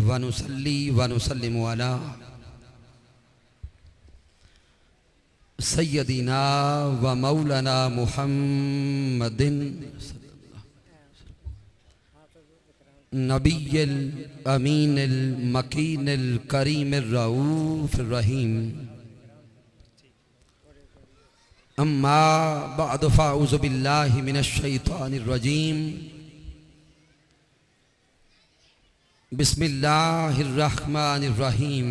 वनुसल्ली वनुसल्लिमु अला सय्यदिना व मौलाना मुहम्मदिन नबिय्यिल अमीनिल मकीनिल करीमिर रऊफिर रहीम। अम्मा बअद फ़अऊज़ु बिल्लाहि मिनश शैतानिर रजीम। बिस्मिल्लाहिर रहमानिर रहीम।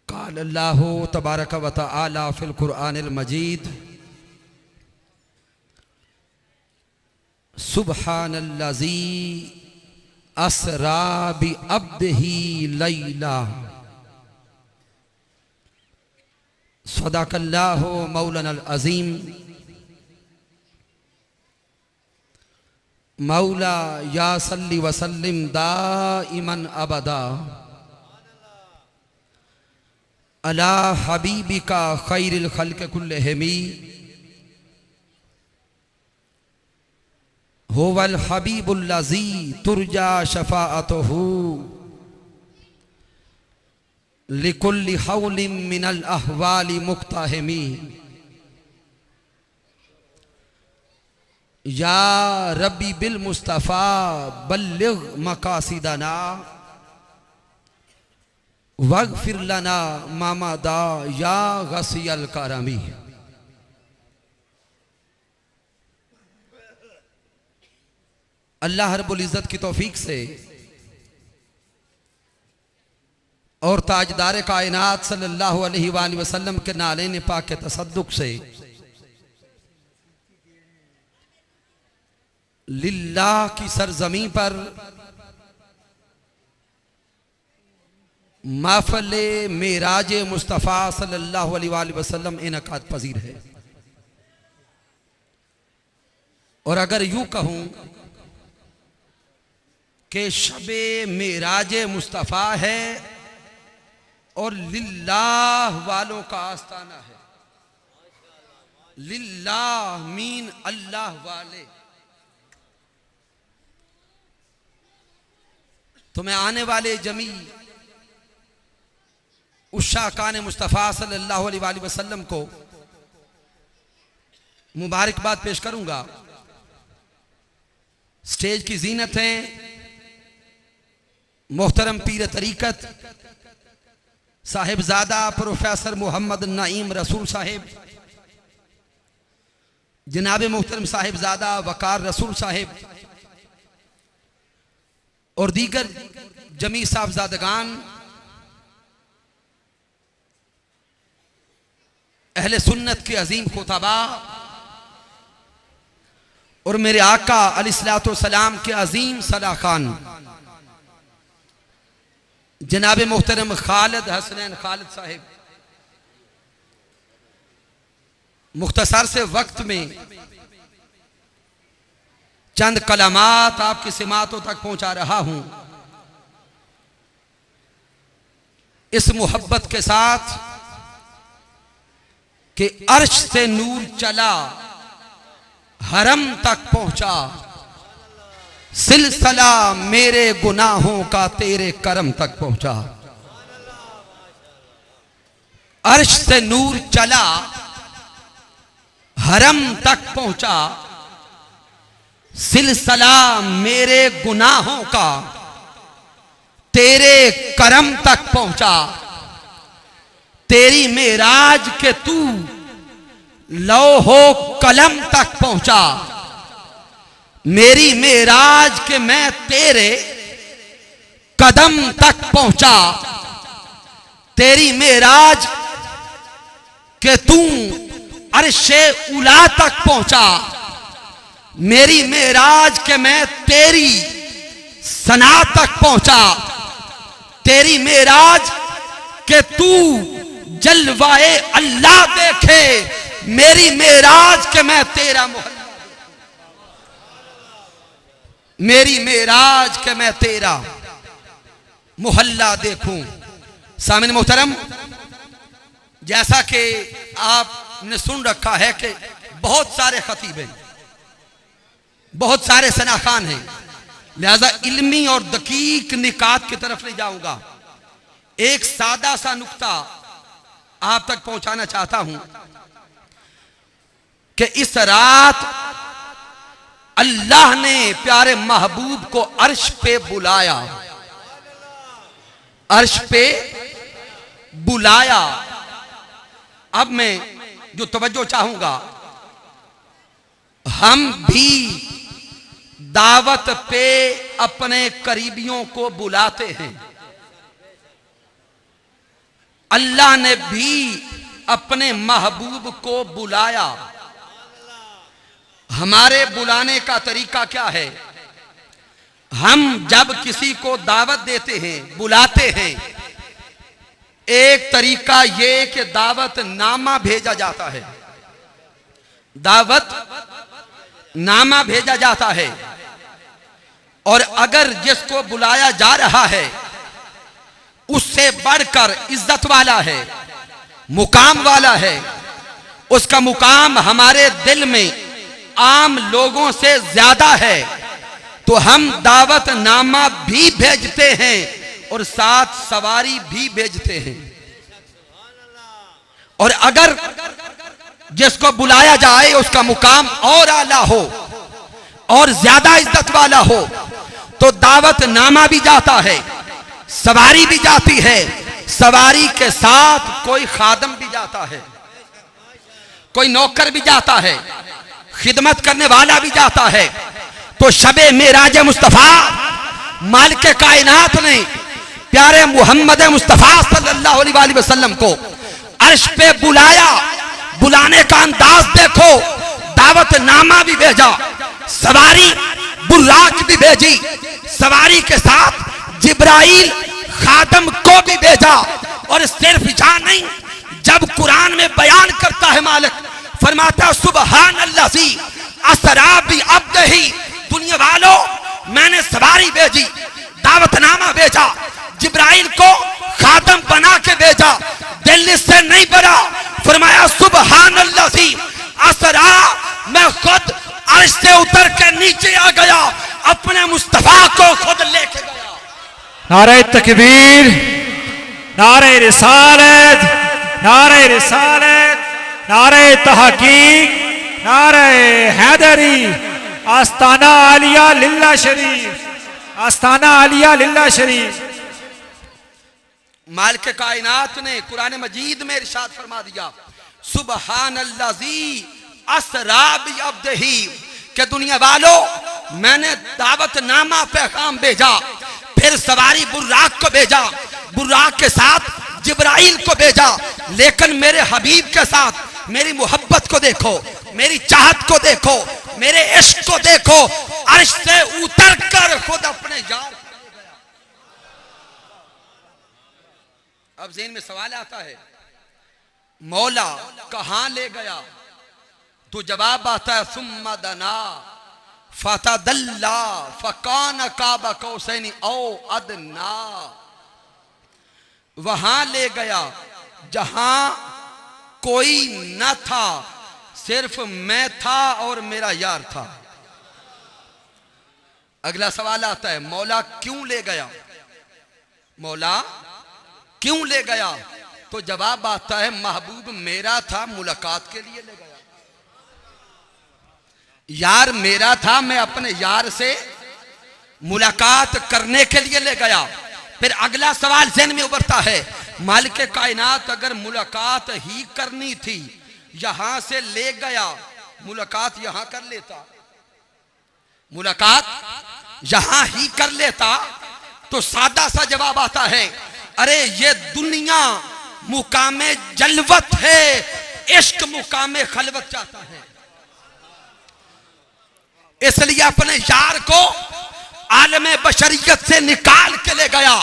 क़ाल अल्लाहु तबारक व तआला फ़िल क़ुरआनिल मजीद सुब्हानल्लज़ी अस्रा बि अब्दिही लैला सदक़ल्लाहु मौलानल अज़ीम। मौला या सल्ली व सल्लिम दाइमन अबदा अला हबीबिका खैरिल खल्क़ि कुल्लिहिम हुवल हबीबुल्लज़ी तुरजा शफ़ाअतुहु लिकुल्लि हौलिम मिनल अहवालि मुक्तहिमी। या रब्बी बिल मुस्तफ़ा बल्लिग मकासिदना वग़फिर लना मामादा या गसियल करमी। अल्लाह रब्बुल इज़्ज़त की तौफीक से और ताजदार कायनात सल्लल्लाहु अलैहि वसल्लम के नालेन पाक के तसद्दुक से लिल्लाह की सरजमी पर महफ़िल मेराज मुस्तफ़ा सल्लल्लाहु अलैहि वसल्लम इनकाद पजीर है। और अगर यूं कहूं कि शबे मेराज मुस्तफ़ा है और लिल्लाह वालों का आस्ताना है। लिल्लाह मीन अल्लाह वाले। तो मैं आने वाले जमी उस शाकान मुस्तफ़ा सल्लल्लाहु अलैहि वसल्लम को मुबारकबाद पेश करूंगा। स्टेज की जीनत है मोहतरम पीर तरीकत साहिबजादा प्रोफेसर मोहम्मद नईम रसूल साहिब, जनाब मोहतरम साहिबजादा वकार रसूल साहिब और दीगर जमी साहबजादगान, अहले सुन्नत के अजीम खुतबा और मेरे आका अलैहिस्सलातु वस्सलाम के अजीम सलाखान जनाब मोहतरम खालिद हसनैन खालिद साहिब, मुख्तसर से वक्त में चंद कलामात आपकी सिमातों तक पहुंचा रहा हूं। इस मोहब्बत के साथ कि अर्श से नूर चला हरम तक पहुंचा, सिलसिला मेरे गुनाहों का तेरे करम तक पहुंचा। अर्श से नूर चला हरम तक पहुंचा, सिलसिला मेरे गुनाहों का तेरे करम तक पहुंचा। तेरी मेराज के तू लौहो कलम तक पहुंचा, मेरी मेराज के मैं तेरे कदम तक पहुंचा। तेरी मेराज के तू अर्शे उला तक पहुंचा, मेरी मेराज के मैं तेरी सना तक पहुंचा। तेरी मेराज के तू जलवाए अल्लाह देखे, मेरी मेराज के मैं तेरा मोहल्ला, मेरी मेराज के मैं तेरा मोहल्ला देखूं। सामिन मोहतरम, जैसा कि आपने सुन रखा है कि बहुत सारे खतीब हैं, बहुत सारे सनाखान हैं, लिहाजा इल्मी और दकीक निकात की तरफ ले जाऊंगा। एक सादा सा नुक्ता आप तक पहुंचाना चाहता हूं कि इस रात अल्लाह ने प्यारे महबूब को अर्श पे बुलाया, अर्श पे बुलाया। अब मैं जो तवज्जो चाहूंगा, हम भी दावत पे अपने करीबियों को बुलाते हैं। अल्लाह ने भी अपने महबूब को बुलाया। हमारे बुलाने का तरीका क्या है? हम जब किसी को दावत देते हैं, बुलाते हैं, एक तरीका यह कि दावत नामा भेजा जाता है, दावत नामा भेजा जाता है। और अगर जिसको बुलाया जा रहा है उससे बढ़कर इज्जत वाला है, मुकाम वाला है, उसका मुकाम हमारे दिल में आम लोगों से ज्यादा है, तो हम दावत नामा भी भेजते हैं और साथ सवारी भी भेजते हैं। और अगर जिसको बुलाया जाए उसका मुकाम और आला हो और ज्यादा इज्जत वाला हो, तो दावत नामा भी जाता है, सवारी भी जाती है, सवारी के साथ कोई खादम भी जाता है, कोई नौकर भी जाता है, खिदमत करने वाला भी जाता है। तो शबे मेराज मुस्तफा मालिक कायनात ने प्यारे मोहम्मद मुस्तफा सल्लल्लाहु अलैहि वसल्लम को अर्श पे बुलाया। बुलाने का अंदाज देखो, दावत नामा भी भेजा, सवारी बुर्राक भी भेजी, सवारी के साथ जिब्राइल खादम को भी भेजा। और सिर्फ जहां नहीं, जब कुरान में बयान करता है मालिक, फरमाता सुबहान अल्लाज़ी असरा बि अब्दिही, दुनिया वालों मैंने सवारी भेजी, दावतनामा भेजा, जिब्राइल को खादम बना के भेजा, दिल से नहीं बना। फरमाया सुबहान अल्लाज़ी असरा, मैं खुद अर्श से उतर के नीचे आ गया, अपने मुस्तफा को खुद लेके गया। नारे तकबीर, नारे रिसालत, नारे रिसालत, नारे तहकीक, नारे हैदरी, आस्ताना आलिया लिल्ला शरीफ, आस्ताना आलिया लिल्ला शरीफ। मालिक कायनात ने कुरान मजीद में इरशाद फरमा दिया सुबहान अल्लाज़ी असरा बि अब्दिही, कि दुनिया वालों मैंने दावत नामा पैगाम भेजा, फिर सवारी बुर्राक को भेजा, बुर्राक के साथ जिब्राइल को भेजा, लेकिन मेरे हबीब के साथ मेरी मोहब्बत को देखो, मेरी चाहत को देखो, मेरे इश्क को देखो, अर्श से उतर कर खुद अपने यार। अब ज़हन में सवाल आता है, मौला कहां ले गया? तो जवाब आता है सुम्मा दना फतदल्ला फकान काबा कौसैनी औ अदना। वहां ले गया जहां कोई न था, सिर्फ मैं था और मेरा यार था। अगला सवाल आता है, मौला क्यों ले गया? मौला क्यों ले गया? तो जवाब आता है महबूब मेरा था, मुलाकात के लिए ले गया। यार मेरा था, मैं अपने यार से मुलाकात करने के लिए ले गया। फिर अगला सवाल ज़हन में उभरता है, मालिक कायनात अगर मुलाकात ही करनी थी, यहां से ले गया, मुलाकात यहां कर लेता, मुलाकात यहां ही कर लेता, तो सादा सा जवाब आता है, अरे ये दुनिया मुकामे जलवत है, इश्क मुकामे खलवत चाहता है। इसलिए अपने यार को आलमे बशरियत से निकाल के ले गया,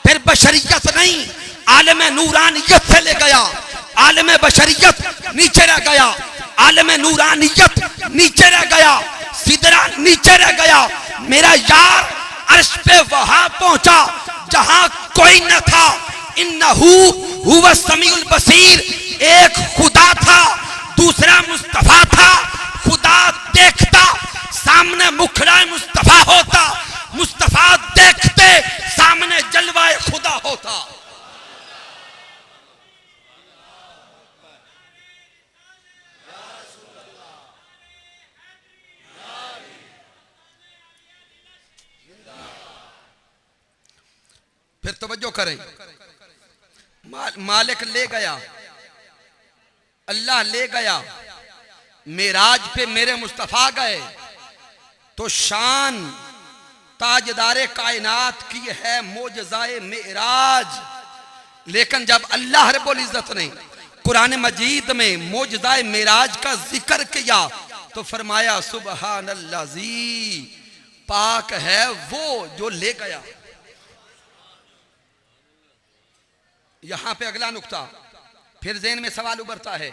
फिर बशरियत नहीं आलमे नूरानियत से ले गया। आलमे बशरियत नीचे रह गया, आलमे नूरानियत नीचे रह गया, सिदरा नीचे रह गया। मेरा यार अर्श पे वहां पहुंचा जहां कोई न था। इन्नहू हुवा समीउल बसीर, एक खुदा था, दूसरा मुस्तफा था। खुदा देखता, सामने मुखड़ा मुस्तफा होता, मुस्तफा देखते सामने जलवाए खुदा होता। फिर तवज्जो करें, मालिक ले गया, अल्लाह ले गया, मेराज पे मेरे मुस्तफा गए, तो शान ताजदारे कायनात की है मोजज़ाए मेराज। लेकिन जब अल्लाह रब्बुल इज्जत ने कुरान मजीद में मोजज़ाए मेराज का जिक्र किया तो फरमाया सुबहानल्लाज़ी, पाक है वो जो ले गया। यहां पे अगला नुक्ता, फिर ज़हन में सवाल उभरता है,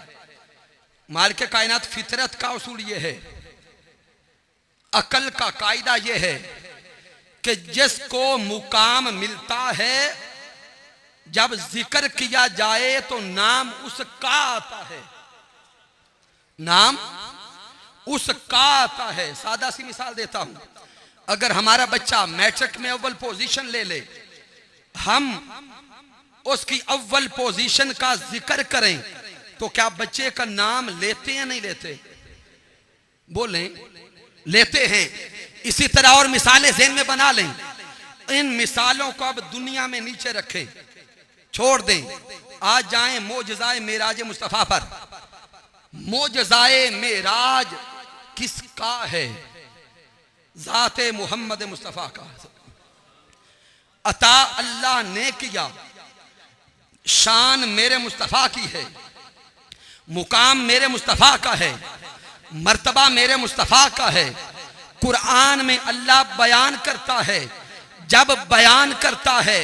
मालिक कायनात फितरत का उसूल ये है, अकल का कायदा ये है कि जिसको मुकाम मिलता है जब जिक्र किया जाए तो नाम उसका आता है, नाम उसका आता है। सादा सी मिसाल देता हूं, अगर हमारा बच्चा मैट्रिक में अव्वल पोजीशन ले ले, हम उसकी अव्वल पोजीशन का जिक्र करें तो क्या बच्चे का नाम लेते या नहीं लेते? बोलें, लेते हैं। इसी तरह और मिसालें ज़हन में बना लें। इन मिसालों को अब दुनिया में नीचे रखें, छोड़ दें, आज जाएं मोजज़ाए मेराज मुस्तफ़ा पर। मोजज़ाए मेराज किसका है? ज़ाते मोहम्मद मुस्तफ़ा का। अता अल्लाह ने किया, शान मेरे मुस्तफ़ा की है, मुकाम मेरे मुस्तफ़ा का है, मर्तबा मेरे मुस्तफ़ा का है। कुरान में अल्लाह बयान करता है, जब बयान करता है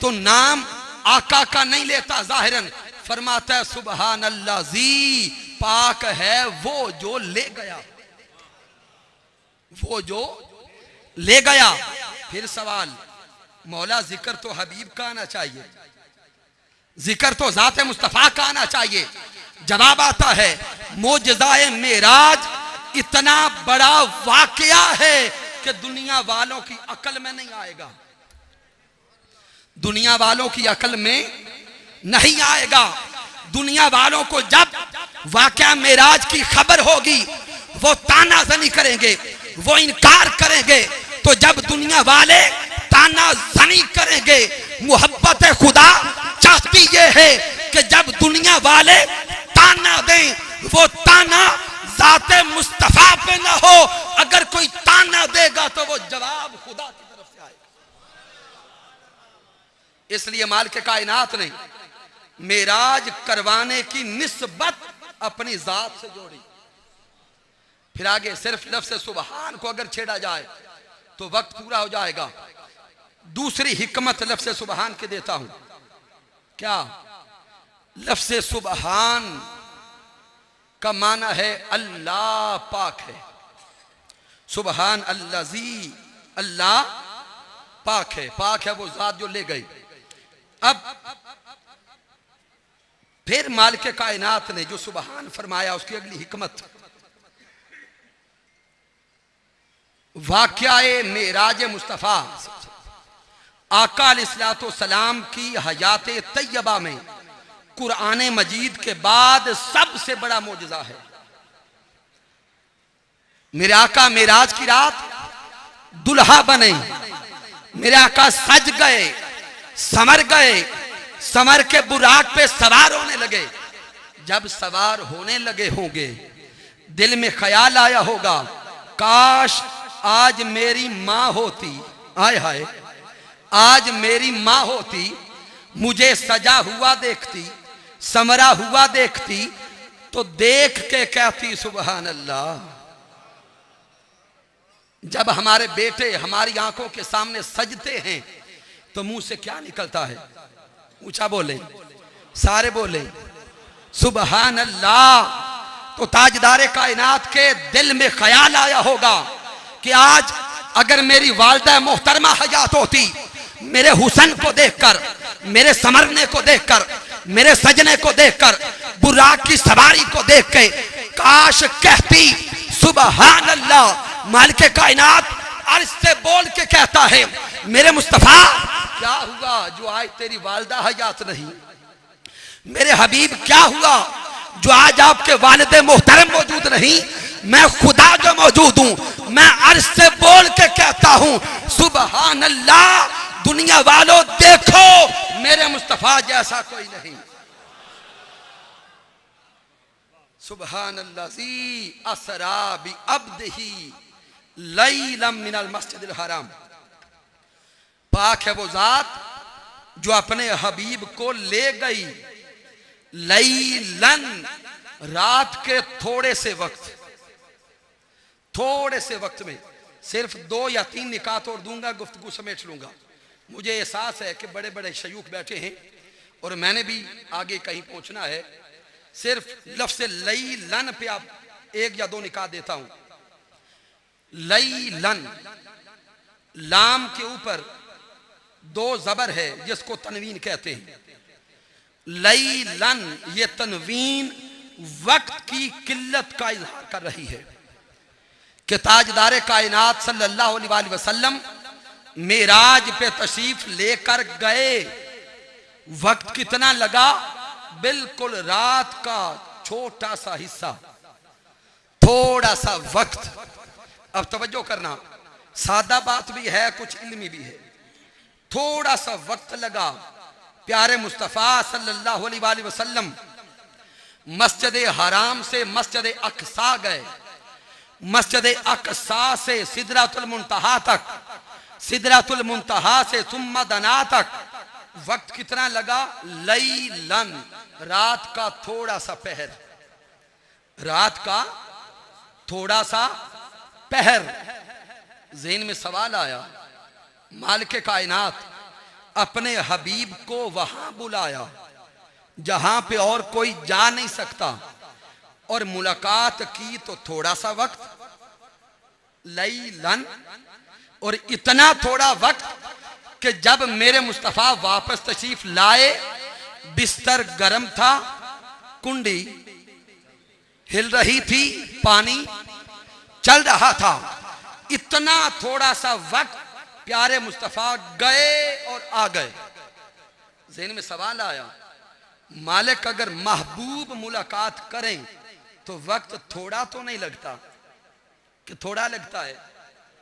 तो नाम आका का नहीं लेता, जाहिरन फरमाता है सुबहान अल्लाज़ी, पाक है वो जो ले गया, वो जो ले गया। फिर सवाल, मौला जिक्र तो हबीब का आना चाहिए, जिक्र तो ज़ाते मुस्तफ़ा का आना चाहिए। जवाब आता है मोजज़ाए मेराज इतना बड़ा वाकया है कि दुनिया वालों की अकल में नहीं आएगा, दुनिया वालों की अकल में नहीं आएगा। दुनिया वालों को जब वाकया मेराज की खबर होगी वो तानाज़नी करेंगे, वो इनकार करेंगे। तो जब दुनिया वाले तानाज़नी करेंगे, मोहब्बत खुदा चाहती ये है कि जब दुनिया वाले ताना दें, वो ताना ज़ाते मुस्तफ़ा पे ना हो। अगर कोई ताना देगा तो वो जवाब खुदा की तरफ से आएगा। इसलिए मालिक कायनात ने मेराज करवाने की निस्बत अपनी जात से जोड़ी। फिर आगे सिर्फ लफ्ज़ सुबहान को अगर छेड़ा जाए तो वक्त पूरा हो जाएगा। दूसरी हिकमत लफ्ज़ सुबहान के देता हूं। क्या? लफ्ज़ सुबहान का माना है अल्लाह पाक है। सुबहान अल्लाज़ी, अल्लाह पाक है, पाक है वो जात जो ले गई। अब फिर मालिक कायनात ने जो सुबहान फरमाया उसकी अगली हिकमत, वाक़या मेराज मुस्तफ़ा आका अलैहिस्सलातु वस्सलाम की हयात तैयबा में कुरान मजीद के बाद सबसे बड़ा मोजज़ा है। मेरे आका मेराज की रात दुल्हा बने, मेरे आका सज गए, समर गए, समर के बुराक पे सवार होने लगे। जब सवार होने लगे होंगे दिल में ख्याल आया होगा, काश आज मेरी माँ होती, आय हाय आज मेरी माँ होती, मुझे सजा हुआ देखती, समरा हुआ देखती तो देख के कहती सुबहान अल्लाह। जब हमारे बेटे हमारी आंखों के सामने सजते हैं तो मुंह से क्या निकलता है? ऊंचा बोले, सारे बोले सुबहान अल्लाह। तो ताजदारे कायनात के दिल में ख्याल आया होगा कि आज अगर मेरी वालिदा मोहतरमा हयात होती, मेरे हुसन को देखकर, मेरे समरने को देखकर, मेरे सजने को देखकर, बुराक की सवारी को देख के काश कहती सुबहान अल्लाह। मालिक कायनात अर्श से बोल के कहता है, मेरे मुस्तफा क्या हुआ जो आज तेरी वालिदा हयात नहीं? मेरे हबीब क्या हुआ जो आज आपके वालिदे मोहतरम मौजूद नहीं? मैं खुदा जो मौजूद हूं, मैं अर्श से बोल के कहता हूं, सुबहान अल्लाह, दुनिया वालों देखो मेरे मुस्तफा जैसा कोई नहीं। सुबहान अल्लाज़ी असरा बि अब्दिही लैलम मिनल मस्जिदिल हराम। पाक है वो जात जो अपने हबीब को ले गई लैलन, रात के थोड़े से वक्त में। सिर्फ 2 या 3 निकात और दूंगा, गुफ्तगू समेट लूंगा। मुझे एहसास है कि बड़े बड़े शयूख बैठे हैं और मैंने भी आगे कहीं पहुंचना है। सिर्फ लफ्ज़ लैलन पे आप 1 या 2 निकात देता हूं। लैलन, लाम के ऊपर 2 ज़बर है जिसको तनवीन कहते हैं। लैलन, ये तनवीन वक्त की किल्लत का इजहार कर रही है कि ताजदार कायनात सल्लल्लाहु अलैहि वसल्लम मेराज पे तशरीफ लेकर गए, वक्त कितना लगा? बिल्कुल रात का छोटा सा हिस्सा, थोड़ा सा वक्त। अब तवज्जो करना, सादा बात भी है, कुछ इल्मी भी है। थोड़ा सा वक्त लगा, प्यारे मुस्तफ़ा सल्लल्लाहु अलैहि वसल्लम मस्जिद हराम से मस्जिद अक्सा गए, मस्जिद अक्सा से सिदरातुल मुंतहा तक, सिदरातुल मुंतहा से सुम्मा दना तक वक्त कितना लगा? लैलन, रात का थोड़ा सा पहर, रात का थोड़ा सा पहर। ज़हन में सवाल आया, मालिक कायनात अपने हबीब को वहां बुलाया जहां पे और कोई जा नहीं सकता, और मुलाकात की तो थोड़ा सा वक्त, लैलन, और इतना थोड़ा वक्त कि जब मेरे मुस्तफ़ा वापस तशरीफ लाए, बिस्तर गर्म था, कुंडी हिल रही थी, पानी चल रहा था। इतना थोड़ा सा वक्त, प्यारे मुस्तफ़ा गए और आ गए। ज़हन में सवाल आया, मालिक अगर महबूब मुलाकात करें तो वक्त थोड़ा तो नहीं लगता कि थोड़ा लगता है?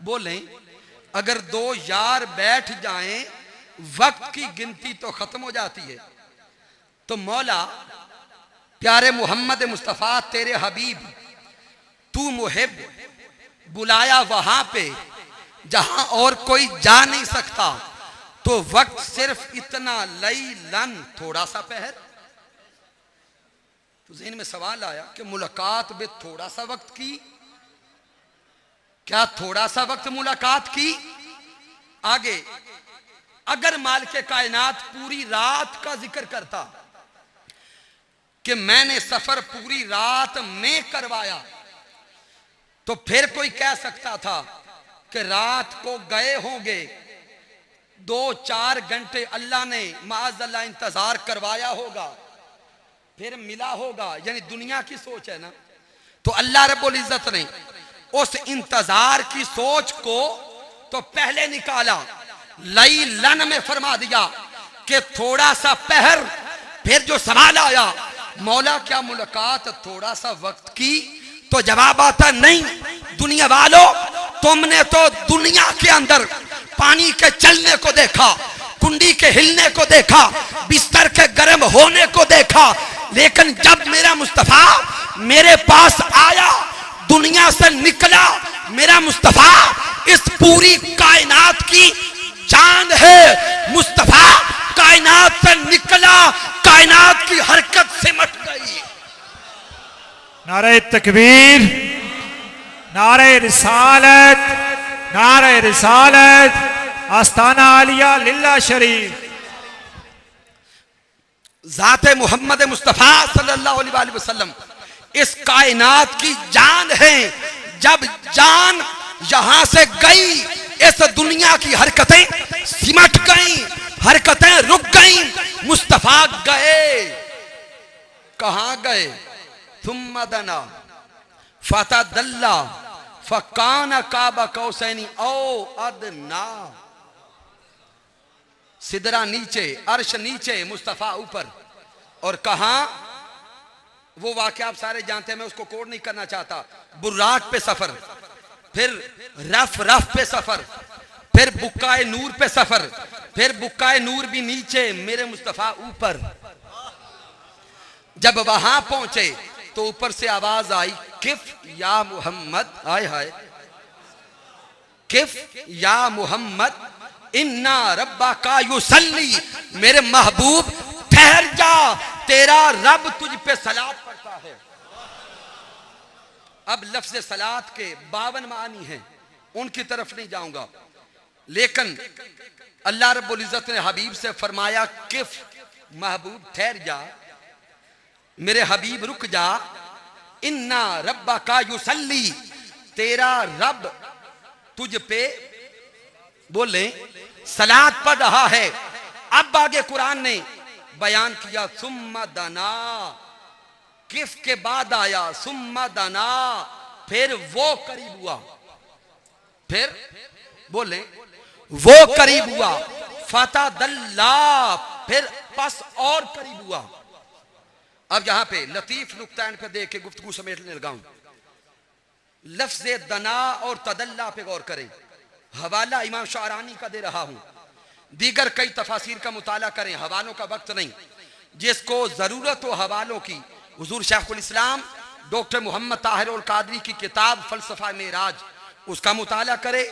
बोलें, अगर 2 यार बैठ जाएं, वक्त की गिनती तो खत्म हो जाती है। तो मौला प्यारे मोहम्मद मुस्तफ़ा तेरे हबीब, तू मुहिब, बुलाया वहां पे जहां और कोई जा नहीं सकता, तो वक्त सिर्फ इतना, लैलन, थोड़ा सा पहर। तो ज़हन में सवाल आया कि मुलाकात में थोड़ा सा वक्त की, क्या थोड़ा सा वक्त मुलाकात की? आगे, अगर मालिक कायनात पूरी रात का जिक्र करता कि मैंने सफर पूरी रात में करवाया, तो फिर कोई कह सकता था कि रात को गए होंगे, 2-4 घंटे अल्लाह ने माअज़ल्लाह इंतजार करवाया होगा, फिर मिला होगा। यानी दुनिया की सोच है ना, तो अल्लाह रब्बुल इज्जत ने उस इंतजार की सोच को तो पहले निकाला, लैलन में फरमा दिया कि थोड़ा सा पहर। फिर जो सवाल आया, मौला क्या मुलाकात थोड़ा सा वक्त की? तो जवाब आता नहीं, दुनिया वालों, तुमने तो दुनिया के अंदर पानी के चलने को देखा, कुंडी के हिलने को देखा, बिस्तर के गर्म होने को देखा, लेकिन जब मेरा मुस्तफ़ा मेरे पास आया, दुनिया से निकला, मेरा मुस्तफ़ा इस पूरी कायनात की जान है। मुस्तफ़ा कायनात से निकला, कायनात की हरकत सिमट गई। नारे तकबीर, नारे रिसालत, नारे रिसालत, आस्ताना आलिया लिल्ला शरीफ। ज़ाते मोहम्मद मुस्तफ़ा सल्लल्लाहु अलैहि वसल्लम इस कायनात की जान है। जब जान यहां से गई, इस दुनिया की हरकतें सिमट गई, हरकतें रुक गई। मुस्तफ़ा गए, कहां गए? थुम्मा दना फतदल्ला फकान काबा कौसैनी औ अदना। सिदरा नीचे, अर्श नीचे, मुस्तफा ऊपर। और कहा वो वाकया आप सारे जानते हैं, मैं उसको कोड नहीं करना चाहता। बुर्राक पे सफर, फिर रफ रफ पे सफर, फिर बुक्काए नूर पे सफर, फिर बुक्काए नूर भी नीचे, मेरे मुस्तफा ऊपर। जब वहां पहुंचे तो ऊपर से आवाज आई, किफ या मोहम्मद, आय हाय, किफ या मोहम्मद इन्ना रब्बा का युसल्ली, मेरे महबूब ठहर जा, तेरा रब तुझ पे सलात पढ़ता है। अब लफ्ज़ सलात के 52 मानी हैं, उनकी तरफ नहीं जाऊंगा, लेकिन अल्लाह रब्बुल इज्जत ने हबीब से फरमाया, किफ महबूब ठहर जा, मेरे हबीब रुक जा, इन्ना रब्बा का युसल्ली, तेरा रब तुझ पे बोले सलात पढ़ रहा है। अब आगे कुरान ने बयान किया, सुम्मा दना, किफ के बाद आया सुम्मा दना, फिर वो करीब हुआ, फिर बोले वो करीब हुआ, फता दल्ला, फिर पस और करीब हुआ। अब यहां पे लतीफ नुक्तान पे देख के गुफ्तगू समेटने लगाऊं। लफ्ज़े दना और तदल्ला पे गौर करें। हवाला इमाम शारानी का दे रहा हूं, दीगर कई तफासिर का मुताला करें, हवालों का वक्त नहीं। जिसको जरूरत हो हवालों की, हुजूर शेखुल इस्लाम डॉक्टर मोहम्मद ताहिर अल कादरी की किताब फलसफा मेराज, उसका मुताला करे,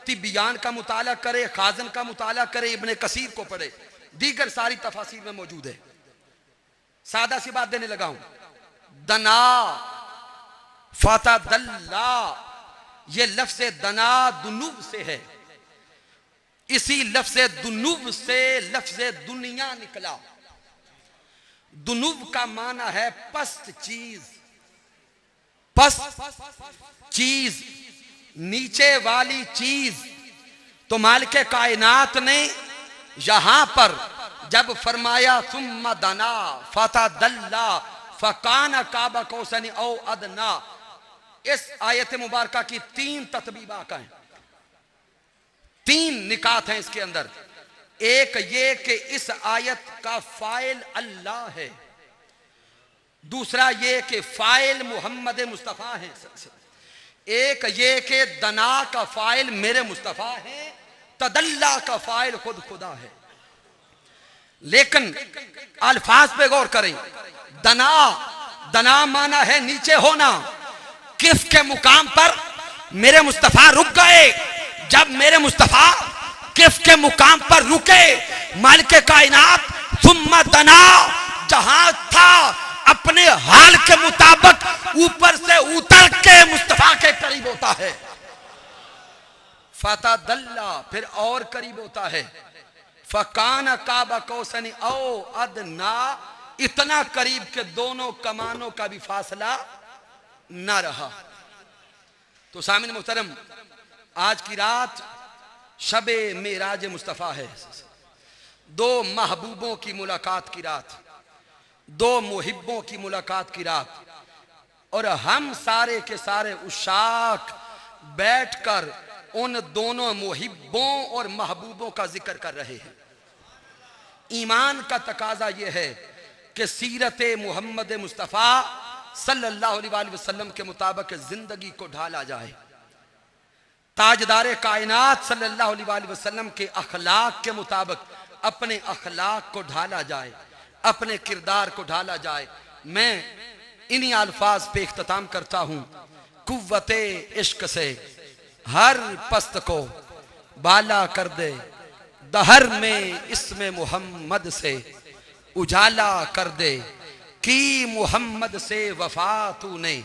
तिबियान का मुताला करे, खाजन का मुताला करे, इब्ने कसीर को पढ़े, दीगर सारी तफासिर में मौजूद है। सादा सी बात देने लगा हूं, दना फाता दल्ला, ये लफ्ज़ दना दुनुब से है, इसी लफ्ज़ दुनुब से लफ्ज़ दुनिया निकला। दुनुब का माना है पस्त चीज, पस्त चीज, नीचे वाली चीज। तो मालिक कायनात ने यहां पर जब फरमाया सुम्मा दना फता दल्ला फकाना काबा कौसनी औ अदना, इस आयत मुबारका की 3 तत्बीबात हैं, 3 निकात हैं इसके अंदर। एक ये कि इस आयत का फाइल अल्लाह है, दूसरा ये कि फाइल मोहम्मद मुस्तफ़ा है, एक ये कि दना का फाइल मेरे मुस्तफ़ा है, तदल्ला का फाइल खुद खुदा है। लेकिन अल्फाज पे गौर करें, दना, दना माना है नीचे होना। किफ के मुकाम पर मेरे मुस्तफ़ा रुक गए। जब मेरे मुस्तफ़ा किफ के मुकाम पर रुके, मालिक कायनात सुम्मा दना जहां था अपने हाल के मुताबिक ऊपर से उतर के मुस्तफ़ा के करीब होता है। फता दल्ला, फिर और करीब होता है। फकान काबा कौसनी औ अदना, इतना करीब के दोनों कमानों का भी फासला ना रहा। तो सामिन मुहतरम, आज की रात शबे मेराज मुस्तफ़ा है, 2 महबूबों की मुलाकात की रात, 2 मुहिब्बों की मुलाकात की रात। और हम सारे के सारे उशाक बैठकर उन दोनों मुहिब्बों और महबूबों का जिक्र कर रहे हैं। ईमान का तकाजा यह है कि सीरत मोहम्मद मुस्तफ़ा सल्लल्लाहु अलैहि वसल्लम के मुताबिक जिंदगी को ढाला जाए। ताजदार कायनात सल्लल्लाहु अलैहि वसल्लम के अखलाक के मुताबिक अपने अखलाक को ढाला जाए, अपने किरदार को ढाला जाए। मैं इन्हीं अल्फाज पे इख्तिताम करता हूँ, कुव्वते इश्क से हर पस्त को बाला कर दे, दहर में इसमें मोहम्मद से उजाला कर दे, की मोहम्मद से वफा तूने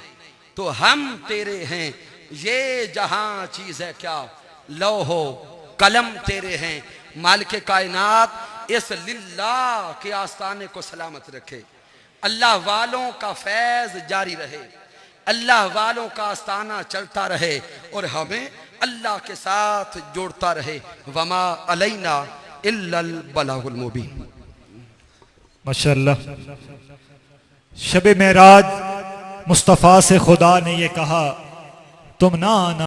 तो हम तेरे हैं, ये जहां चीज है क्या लौहो कलम तेरे हैं। मालिक कायनात इस लिल्लाह के आस्ताने को सलामत रखे, अल्लाह वालों का फैज जारी रहे, अल्लाह वालों का आस्ताना चलता रहे और हमें अल्लाह के साथ जोड़ता रहे। वमा अलैना इल्लल बलागुल मुबीन। माशाअल्लाह, शब मेराज मुस्तफ़ा से खुदा ने ये कहा तुम ना आना।